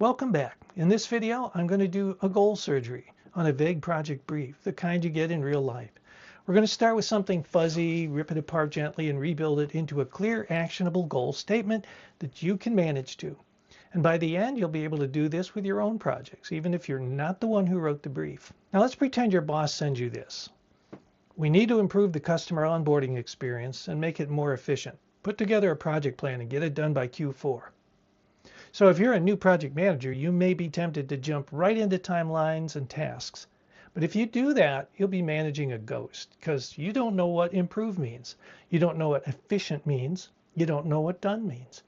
Welcome back. In this video, I'm going to do a goal surgery on a vague project brief, the kind you get in real life. We're going to start with something fuzzy, rip it apart gently, and rebuild it into a clear, actionable goal statement that you can manage to. And by the end, you'll be able to do this with your own projects, even if you're not the one who wrote the brief. Now let's pretend your boss sends you this. We need to improve the customer onboarding experience and make it more efficient. Put together a project plan and get it done by Q4. So if you're a new project manager, you may be tempted to jump right into timelines and tasks. But if you do that, you'll be managing a ghost because you don't know what improve means. You don't know what efficient means. You don't know what done means.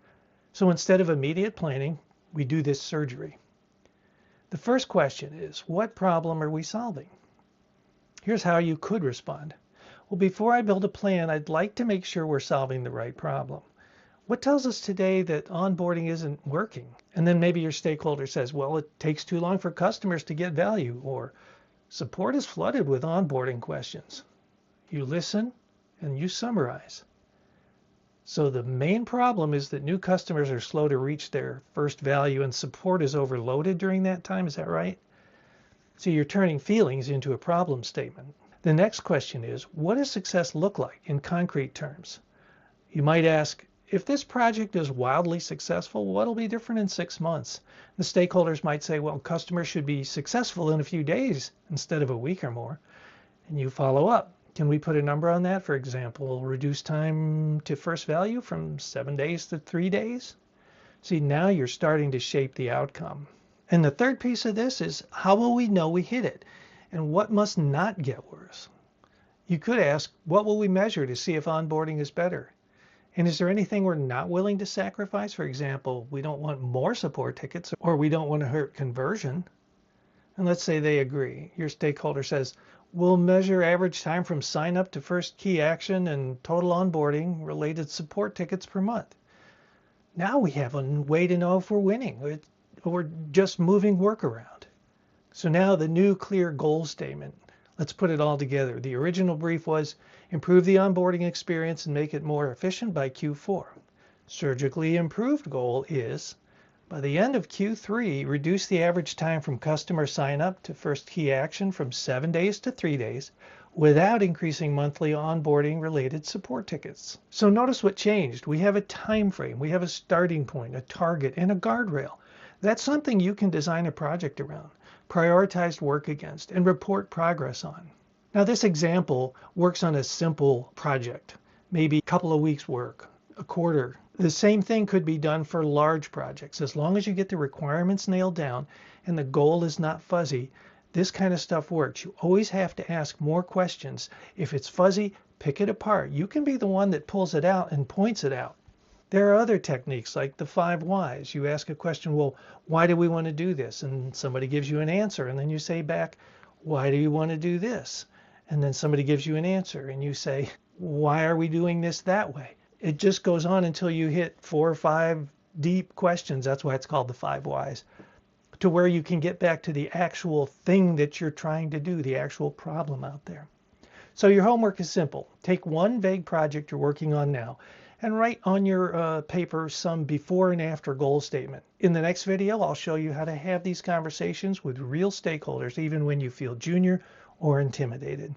So instead of immediate planning, we do this surgery. The first question is, what problem are we solving? Here's how you could respond. Well, before I build a plan, I'd like to make sure we're solving the right problem. What tells us today that onboarding isn't working? And then maybe your stakeholder says, well, it takes too long for customers to get value, or support is flooded with onboarding questions. You listen and you summarize. So the main problem is that new customers are slow to reach their first value and support is overloaded during that time. Is that right? So you're turning feelings into a problem statement. The next question is, what does success look like in concrete terms? You might ask, if this project is wildly successful, what'll be different in 6 months? The stakeholders might say, well, customers should be successful in a few days instead of a week or more. And you follow up. Can we put a number on that? For example, reduce time to first value from 7 days to 3 days? See, now you're starting to shape the outcome. And the third piece of this is, how will we know we hit it? And what must not get worse? You could ask, what will we measure to see if onboarding is better? And is there anything we're not willing to sacrifice? For example, we don't want more support tickets or we don't want to hurt conversion. And let's say they agree. Your stakeholder says, we'll measure average time from sign up to first key action and total onboarding related support tickets per month. Now we have a way to know if we're winning or we're just moving work around. So now the new clear goal statement. Let's put it all together. The original brief was improve the onboarding experience and make it more efficient by Q4. Surgically improved goal is, by the end of Q3, reduce the average time from customer sign up to first key action from 7 days to 3 days without increasing monthly onboarding related support tickets. So notice what changed. We have a time frame, we have a starting point, a target, and a guardrail. That's something you can design a project around, prioritize work against, and report progress on. Now this example works on a simple project, maybe a couple of weeks work, a quarter. The same thing could be done for large projects. As long as you get the requirements nailed down and the goal is not fuzzy, this kind of stuff works. You always have to ask more questions. If it's fuzzy, pick it apart. You can be the one that pulls it out and points it out. There are other techniques like the 5 whys. You ask a question, well, why do we want to do this? And somebody gives you an answer. And then you say back, why do you want to do this? And then somebody gives you an answer. And you say, why are we doing this that way? It just goes on until you hit 4 or 5 deep questions. That's why it's called the 5 whys. To where you can get back to the actual thing that you're trying to do, the actual problem out there. So your homework is simple. Take one vague project you're working on now and write on your paper some before and after goal statement. In the next video, I'll show you how to have these conversations with real stakeholders, even when you feel junior or intimidated.